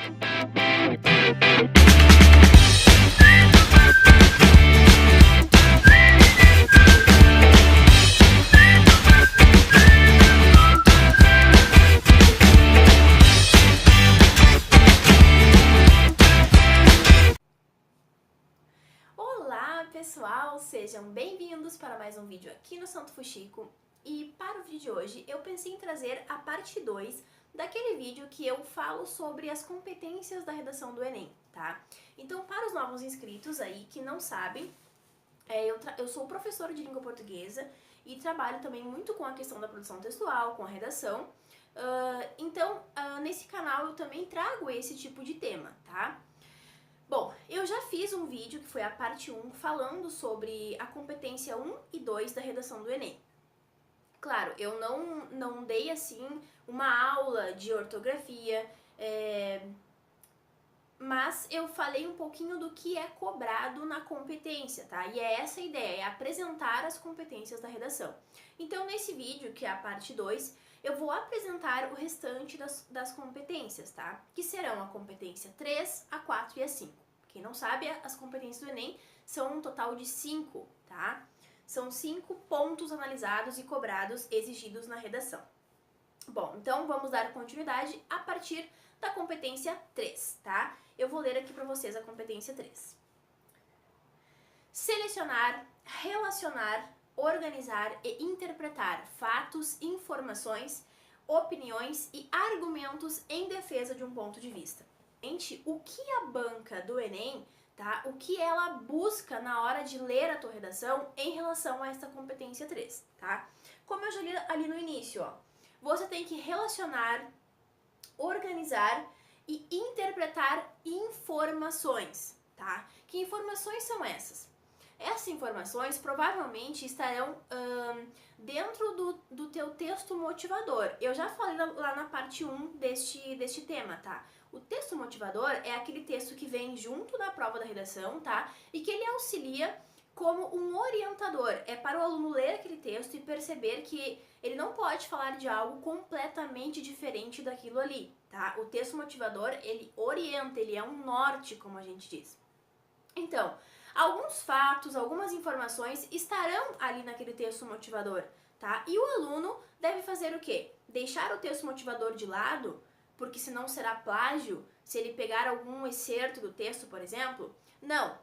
Olá pessoal, sejam bem-vindos para mais um vídeo aqui no Santo Fuxico. E para o vídeo de hoje eu pensei em trazer a parte 2 daquele vídeo que eu falo sobre as competências da redação do Enem, tá? Então, para os novos inscritos aí que não sabem, eu sou professora de língua portuguesa e trabalho também muito com a questão da produção textual, com a redação. Nesse canal eu também trago esse tipo de tema, tá? Bom, eu já fiz um vídeo, que foi a parte 1, falando sobre a competência 1 e 2 da redação do Enem. Claro, eu não dei, assim, uma aula de ortografia, mas eu falei um pouquinho do que é cobrado na competência, tá? E é essa a ideia, é apresentar as competências da redação. Então, nesse vídeo, que é a parte 2, eu vou apresentar o restante das competências, tá? Que serão a competência 3, a 4 e a 5. Quem não sabe, as competências do Enem são um total de 5, tá? São 5 pontos analisados e cobrados exigidos na redação. Bom, então vamos dar continuidade a partir da competência 3, tá? Eu vou ler aqui para vocês a competência 3. Selecionar, relacionar, organizar e interpretar fatos, informações, opiniões e argumentos em defesa de um ponto de vista. Gente, o que a banca do Enem, tá? O que ela busca na hora de ler a tua redação em relação a essa competência 3, tá? Como eu já li ali no início, ó, você tem que relacionar, organizar e interpretar informações, tá? Que informações são essas? Essas informações provavelmente estarão dentro do teu texto motivador. Eu já falei lá na parte 1 deste tema, tá? O texto motivador é aquele texto que vem junto da prova da redação, tá? E que ele auxilia como um orientador. É para o aluno ler aquele texto e perceber que ele não pode falar de algo completamente diferente daquilo ali, tá? O texto motivador, ele orienta, ele é um norte, como a gente diz. Então, alguns fatos, algumas informações estarão ali naquele texto motivador, tá? E o aluno deve fazer o quê? Deixar o texto motivador de lado, porque senão será plágio, se ele pegar algum excerto do texto, por exemplo?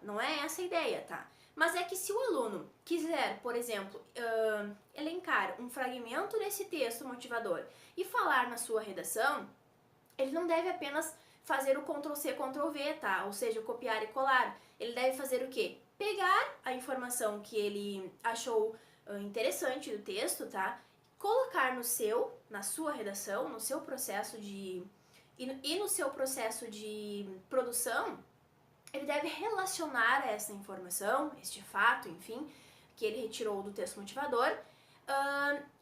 Não é essa a ideia, tá? Mas é que se o aluno quiser, por exemplo, elencar um fragmento desse texto motivador e falar na sua redação, ele não deve apenas fazer o Ctrl+C, Ctrl+V, tá? Ou seja, copiar e colar. Ele deve fazer o quê? Pegar a informação que ele achou interessante do texto, tá? Colocar na sua redação, no seu processo no seu processo de produção, ele deve relacionar essa informação, este fato, enfim, que ele retirou do texto motivador,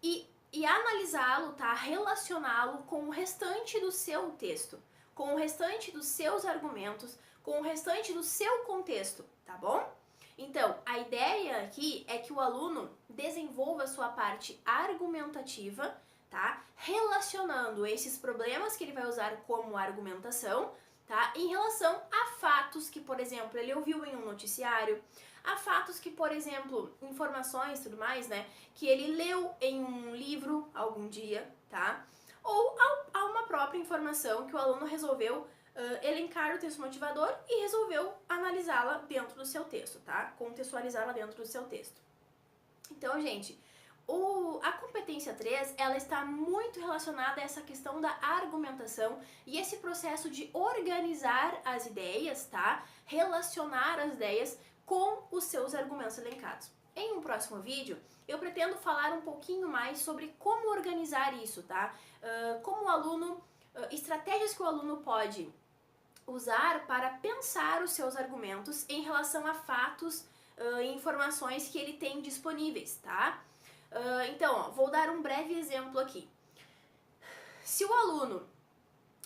e analisá-lo, tá? Relacioná-lo com o restante do seu texto, com o restante dos seus argumentos, com o restante do seu contexto, tá bom? Então, a ideia aqui é que o aluno desenvolva a sua parte argumentativa, tá? Relacionando esses problemas que ele vai usar como argumentação, tá? Em relação a fatos que, por exemplo, ele ouviu em um noticiário, a fatos que, por exemplo, informações e tudo mais, né? Que ele leu em um livro algum dia, tá? Ou a uma própria informação que o aluno resolveu elencar o texto motivador e resolveu analisá-la dentro do seu texto, tá? Contextualizá-la dentro do seu texto. Então, gente, a competência 3, ela está muito relacionada a essa questão da argumentação e esse processo de organizar as ideias, tá? Relacionar as ideias com os seus argumentos elencados. Em um próximo vídeo, eu pretendo falar um pouquinho mais sobre como organizar isso, tá? Como o aluno, estratégias que o aluno pode usar para pensar os seus argumentos em relação a fatos e informações que ele tem disponíveis, tá? Então, ó, vou dar um breve exemplo aqui. Se o aluno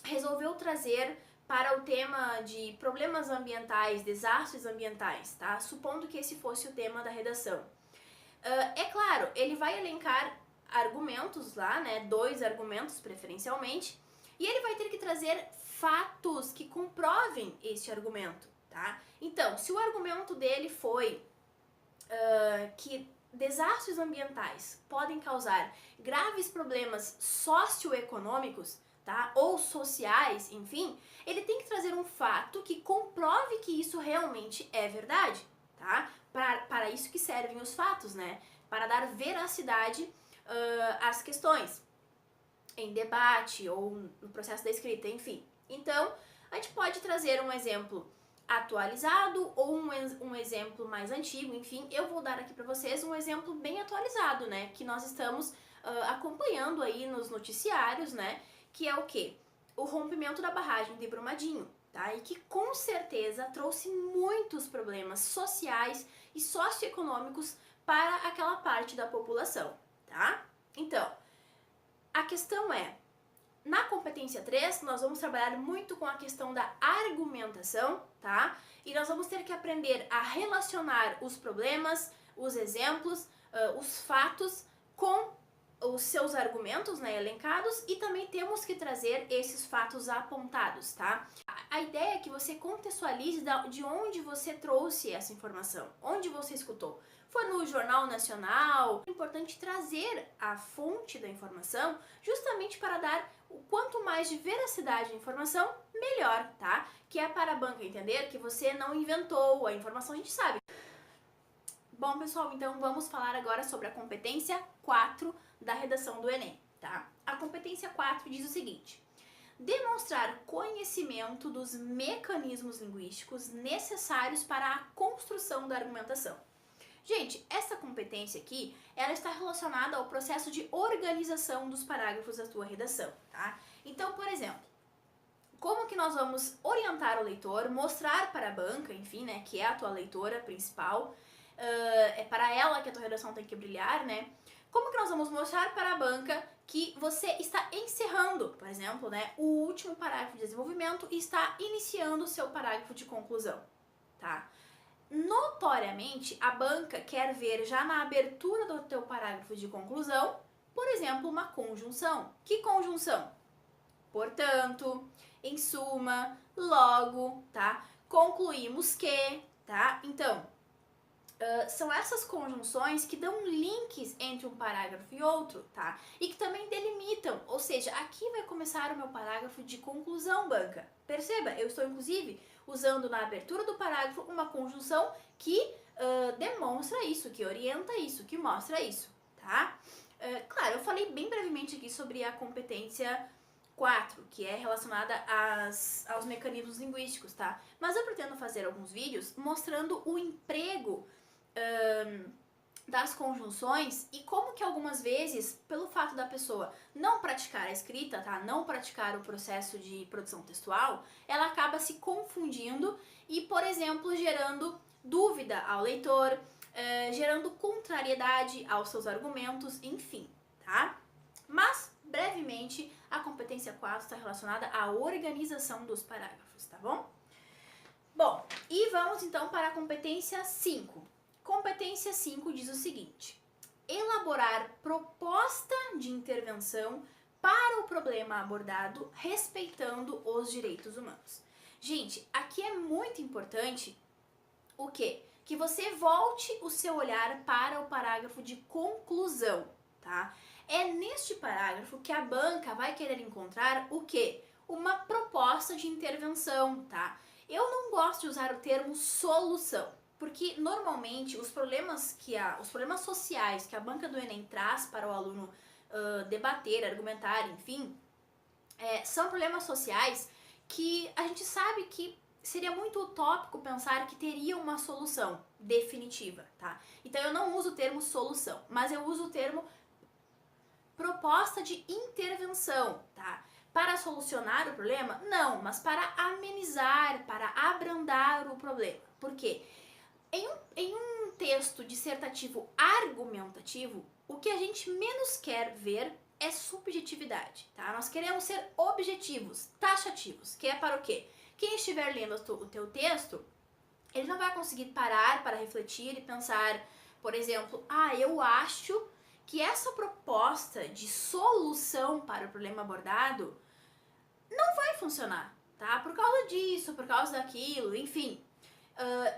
resolveu trazer para o tema de problemas ambientais, desastres ambientais, tá? Supondo que esse fosse o tema da redação. É claro, ele vai elencar argumentos lá, né? 2 argumentos preferencialmente, e ele vai ter que trazer fatos que comprovem este argumento, tá? Então, se o argumento dele foi que desastres ambientais podem causar graves problemas socioeconômicos, tá? Ou sociais, enfim, ele tem que trazer um fato que comprove que isso realmente é verdade, tá? Para isso que servem os fatos, né? Para dar veracidade às questões em debate ou no processo da escrita, enfim. Então, a gente pode trazer um exemplo atualizado ou um exemplo mais antigo, enfim, eu vou dar aqui para vocês um exemplo bem atualizado, né, que nós estamos acompanhando aí nos noticiários, né, que é o quê? O rompimento da barragem de Brumadinho, tá? E que com certeza trouxe muitos problemas sociais e socioeconômicos para aquela parte da população, tá? Então, a questão é, na competência 3, nós vamos trabalhar muito com a questão da argumentação, tá? E nós vamos ter que aprender a relacionar os problemas, os exemplos, os fatos com os seus argumentos, né, elencados, e também temos que trazer esses fatos apontados, tá? A ideia é que você contextualize de onde você trouxe essa informação, onde você escutou. Foi no Jornal Nacional. É importante trazer a fonte da informação justamente para dar o quanto mais de veracidade à informação, melhor, tá? Que é para a banca entender que você não inventou a informação, a gente sabe. Bom, pessoal, então vamos falar agora sobre a competência 4 da redação do Enem, tá? A competência 4 diz o seguinte: demonstrar conhecimento dos mecanismos linguísticos necessários para a construção da argumentação. Gente, essa competência aqui, ela está relacionada ao processo de organização dos parágrafos da tua redação, tá? Então, por exemplo, como que nós vamos orientar o leitor, mostrar para a banca, enfim, né, que é a tua leitora principal, é para ela que a tua redação tem que brilhar, né? Como que nós vamos mostrar para a banca que você está encerrando, por exemplo, né, o último parágrafo de desenvolvimento e está iniciando o seu parágrafo de conclusão, tá? Notoriamente, a banca quer ver já na abertura do teu parágrafo de conclusão, por exemplo, uma conjunção. Que conjunção? Portanto, em suma, logo, tá? Concluímos que, tá? Então, são essas conjunções que dão links entre um parágrafo e outro, tá? E que também delimitam, ou seja, aqui vai começar o meu parágrafo de conclusão, banca. Perceba, eu estou inclusive usando na abertura do parágrafo uma conjunção que demonstra isso, que orienta isso, que mostra isso, tá? Claro, eu falei bem brevemente aqui sobre a competência 4, que é relacionada aos mecanismos linguísticos, tá? Mas eu pretendo fazer alguns vídeos mostrando o emprego das conjunções e como que algumas vezes, pelo fato da pessoa não praticar a escrita, tá? Não praticar o processo de produção textual, ela acaba se confundindo e, por exemplo, gerando dúvida ao leitor, gerando contrariedade aos seus argumentos, enfim, tá? Mas, brevemente, a competência 4 está relacionada à organização dos parágrafos, tá bom? Bom, e vamos então para a competência 5. Competência 5 diz o seguinte: elaborar proposta de intervenção para o problema abordado respeitando os direitos humanos. Gente, aqui é muito importante o quê? Que você volte o seu olhar para o parágrafo de conclusão, tá? É neste parágrafo que a banca vai querer encontrar o quê? Uma proposta de intervenção, tá? Eu não gosto de usar o termo solução, porque normalmente os problemas sociais que a banca do Enem traz para o aluno debater, argumentar, enfim, são problemas sociais que a gente sabe que seria muito utópico pensar que teria uma solução definitiva, tá? Então eu não uso o termo solução, mas eu uso o termo proposta de intervenção, tá? Para solucionar o problema? Não, mas para amenizar, para abrandar o problema. Por quê? Em um texto dissertativo argumentativo, o que a gente menos quer ver é subjetividade, tá? Nós queremos ser objetivos, taxativos, que é para o quê? Quem estiver lendo o teu texto, ele não vai conseguir parar para refletir e pensar, por exemplo, eu acho que essa proposta de solução para o problema abordado não vai funcionar. tá? Por causa disso, por causa daquilo, enfim.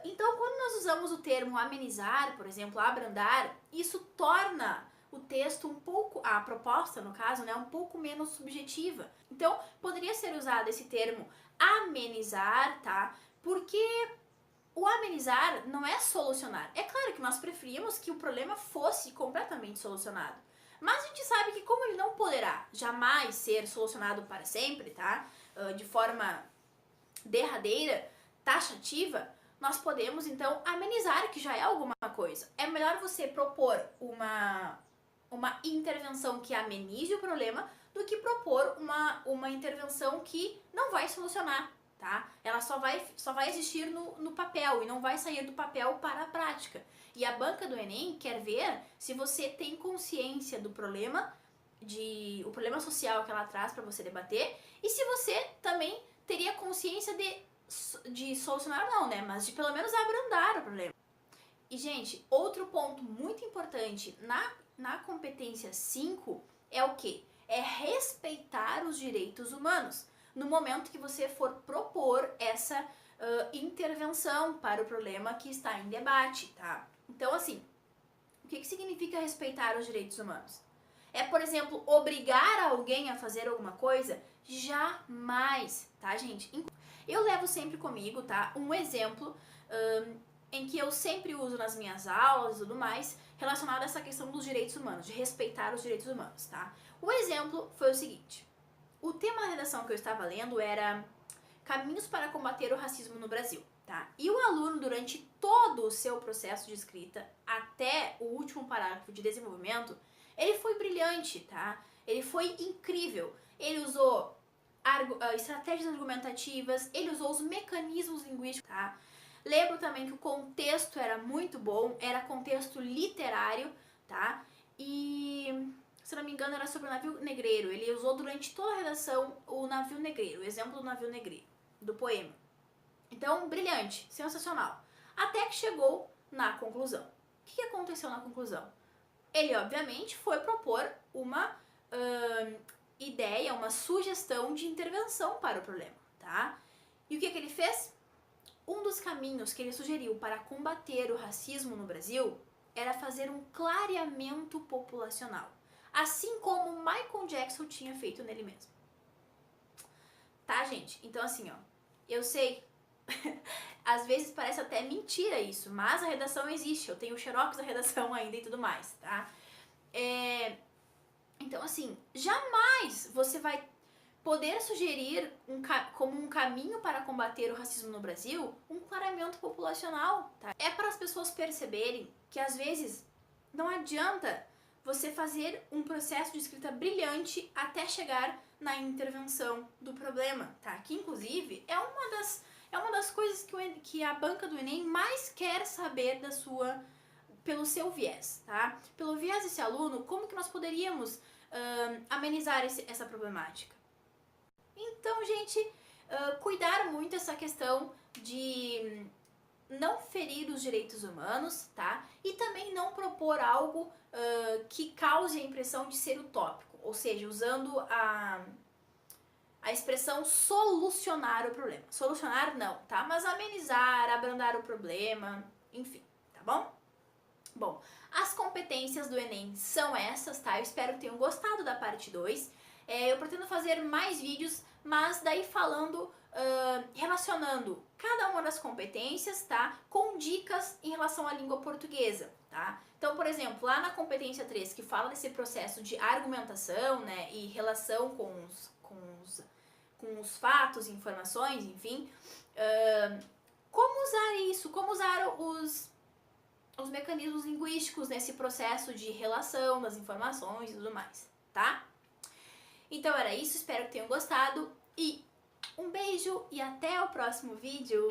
Então, quando nós usamos o termo amenizar, por exemplo, abrandar, isso torna o texto um pouco, a proposta, no caso, né, um pouco menos subjetiva. Então, poderia ser usado esse termo amenizar, tá? Porque o amenizar não é solucionar. É claro que nós preferíamos que o problema fosse completamente solucionado. Mas a gente sabe que como ele não poderá jamais ser solucionado para sempre, tá? De forma derradeira, taxativa, nós podemos então amenizar, que já é alguma coisa. É melhor você propor uma intervenção que amenize o problema do que propor uma intervenção que não vai solucionar, tá? Ela só vai existir no papel e não vai sair do papel para a prática. E a banca do Enem quer ver se você tem consciência do problema, o problema social que ela traz para você debater, e se você também teria consciência de solucionar não, né? Mas de pelo menos abrandar o problema. E, gente, outro ponto muito importante na competência 5 é o quê? É respeitar os direitos humanos no momento que você for propor essa intervenção para o problema que está em debate, tá? Então, assim, o que significa respeitar os direitos humanos? É, por exemplo, obrigar alguém a fazer alguma coisa? Jamais, tá, gente? Eu levo sempre comigo, tá, um exemplo em que eu sempre uso nas minhas aulas e tudo mais, relacionado a essa questão dos direitos humanos, de respeitar os direitos humanos, tá? O exemplo foi o seguinte: o tema da redação que eu estava lendo era Caminhos para combater o racismo no Brasil, tá? E o aluno, durante todo o seu processo de escrita, até o último parágrafo de desenvolvimento, ele foi brilhante, tá? Ele foi incrível. Ele usou estratégias argumentativas, ele usou os mecanismos linguísticos, tá? Lembro também que o contexto era muito bom, era contexto literário, tá? E, se não me engano, era sobre o navio negreiro. Ele usou durante toda a redação o navio negreiro, o exemplo do navio negreiro, do poema. Então, brilhante, sensacional. Até que chegou na conclusão. O que aconteceu na conclusão? Ele, obviamente, foi propor uma ideia, uma sugestão de intervenção para o problema, tá? E o que ele fez? Um dos caminhos que ele sugeriu para combater o racismo no Brasil era fazer um clareamento populacional, assim como Michael Jackson tinha feito nele mesmo. Tá, gente? Então, assim, ó, eu sei, às vezes parece até mentira isso, mas a redação existe, eu tenho o xerox da redação ainda e tudo mais, tá? Então, assim, jamais você vai poder sugerir como um caminho para combater o racismo no Brasil um clareamento populacional, tá? É para as pessoas perceberem que às vezes não adianta você fazer um processo de escrita brilhante até chegar na intervenção do problema, tá? Que inclusive é uma das coisas que a banca do Enem mais quer saber pelo seu viés, tá? Pelo viés desse aluno, como que nós poderíamos amenizar essa problemática? Então, gente, cuidar muito essa questão de não ferir os direitos humanos, tá? E também não propor algo que cause a impressão de ser utópico, ou seja, usando a expressão solucionar o problema. Solucionar não, tá? Mas amenizar, abrandar o problema, enfim, tá bom? Bom, as competências do Enem são essas, tá? Eu espero que tenham gostado da parte 2. Eu pretendo fazer mais vídeos, mas daí falando, relacionando cada uma das competências, tá? Com dicas em relação à língua portuguesa, tá? Então, por exemplo, lá na competência 3, que fala desse processo de argumentação, né? E relação com os fatos, informações, enfim. Como usar isso? Como usar os mecanismos linguísticos nesse processo de relação das informações e tudo mais, tá? Então era isso, espero que tenham gostado e um beijo e até o próximo vídeo!